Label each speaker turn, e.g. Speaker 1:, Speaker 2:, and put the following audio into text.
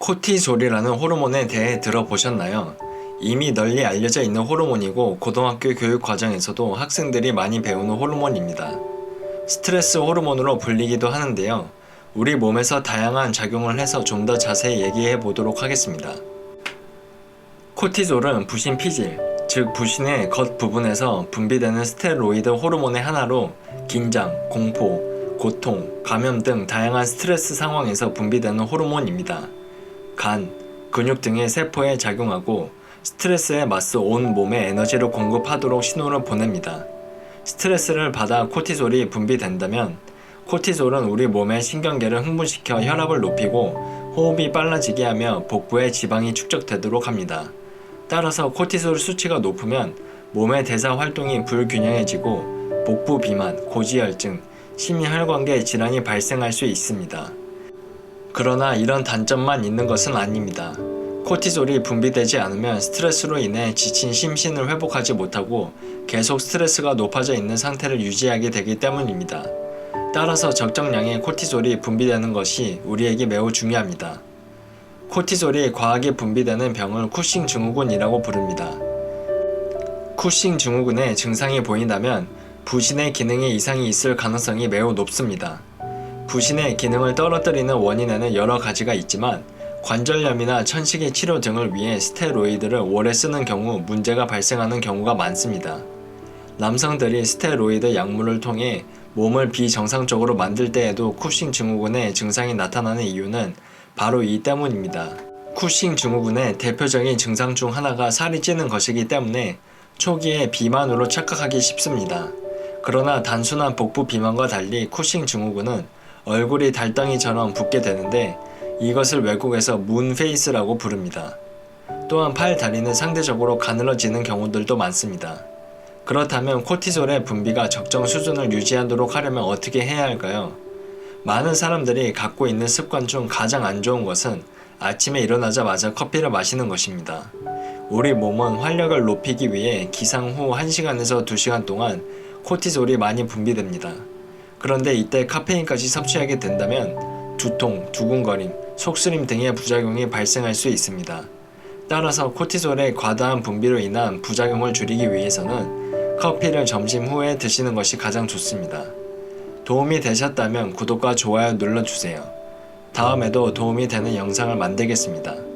Speaker 1: 코티졸이라는 호르몬에 대해 들어보셨나요? 이미 널리 알려져 있는 호르몬이고 고등학교 교육 과정에서도 학생들이 많이 배우는 호르몬입니다. 스트레스 호르몬으로 불리기도 하는데요. 우리 몸에서 다양한 작용을 해서 좀 더 자세히 얘기해 보도록 하겠습니다. 코티졸은 부신 피질, 즉 부신의 겉부분에서 분비되는 스테로이드 호르몬의 하나로 긴장, 공포, 고통, 감염 등 다양한 스트레스 상황에서 분비되는 호르몬입니다. 간, 근육 등의 세포에 작용하고 스트레스에 맞서 온 몸에 에너지를 공급하도록 신호를 보냅니다. 스트레스를 받아 코티졸이 분비된다면 코티졸은 우리 몸의 신경계를 흥분시켜 혈압을 높이고 호흡이 빨라지게 하며 복부에 지방이 축적되도록 합니다. 따라서 코티솔 수치가 높으면 몸의 대사 활동이 불균형해지고 복부 비만, 고지혈증, 심혈관계 질환이 발생할 수 있습니다. 그러나 이런 단점만 있는 것은 아닙니다. 코티솔이 분비되지 않으면 스트레스로 인해 지친 심신을 회복하지 못하고 계속 스트레스가 높아져 있는 상태를 유지하게 되기 때문입니다. 따라서 적정량의 코티솔이 분비되는 것이 우리에게 매우 중요합니다. 코티솔이 과하게 분비되는 병을 쿠싱 증후군이라고 부릅니다. 쿠싱 증후군의 증상이 보인다면 부신의 기능에 이상이 있을 가능성이 매우 높습니다. 부신의 기능을 떨어뜨리는 원인에는 여러 가지가 있지만 관절염이나 천식의 치료 등을 위해 스테로이드를 오래 쓰는 경우 문제가 발생하는 경우가 많습니다. 남성들이 스테로이드 약물을 통해 몸을 비정상적으로 만들 때에도 쿠싱 증후군의 증상이 나타나는 이유는 바로 이 때문입니다. 쿠싱 증후군의 대표적인 증상 중 하나가 살이 찌는 것이기 때문에 초기에 비만으로 착각하기 쉽습니다. 그러나 단순한 복부 비만과 달리 쿠싱 증후군은 얼굴이 달덩이처럼 붓게 되는데 이것을 외국에서 문페이스라고 부릅니다. 또한 팔, 다리는 상대적으로 가늘어지는 경우들도 많습니다. 그렇다면 코티솔의 분비가 적정 수준을 유지하도록 하려면 어떻게 해야 할까요? 많은 사람들이 갖고 있는 습관 중 가장 안 좋은 것은 아침에 일어나자마자 커피를 마시는 것입니다. 우리 몸은 활력을 높이기 위해 기상 후 1시간에서 2시간 동안 코티솔이 많이 분비됩니다. 그런데 이때 카페인까지 섭취하게 된다면 두통, 두근거림, 속쓰림 등의 부작용이 발생할 수 있습니다. 따라서 코티솔의 과다한 분비로 인한 부작용을 줄이기 위해서는 커피를 점심 후에 드시는 것이 가장 좋습니다. 도움이 되셨다면 구독과 좋아요 눌러주세요. 다음에도 도움이 되는 영상을 만들겠습니다.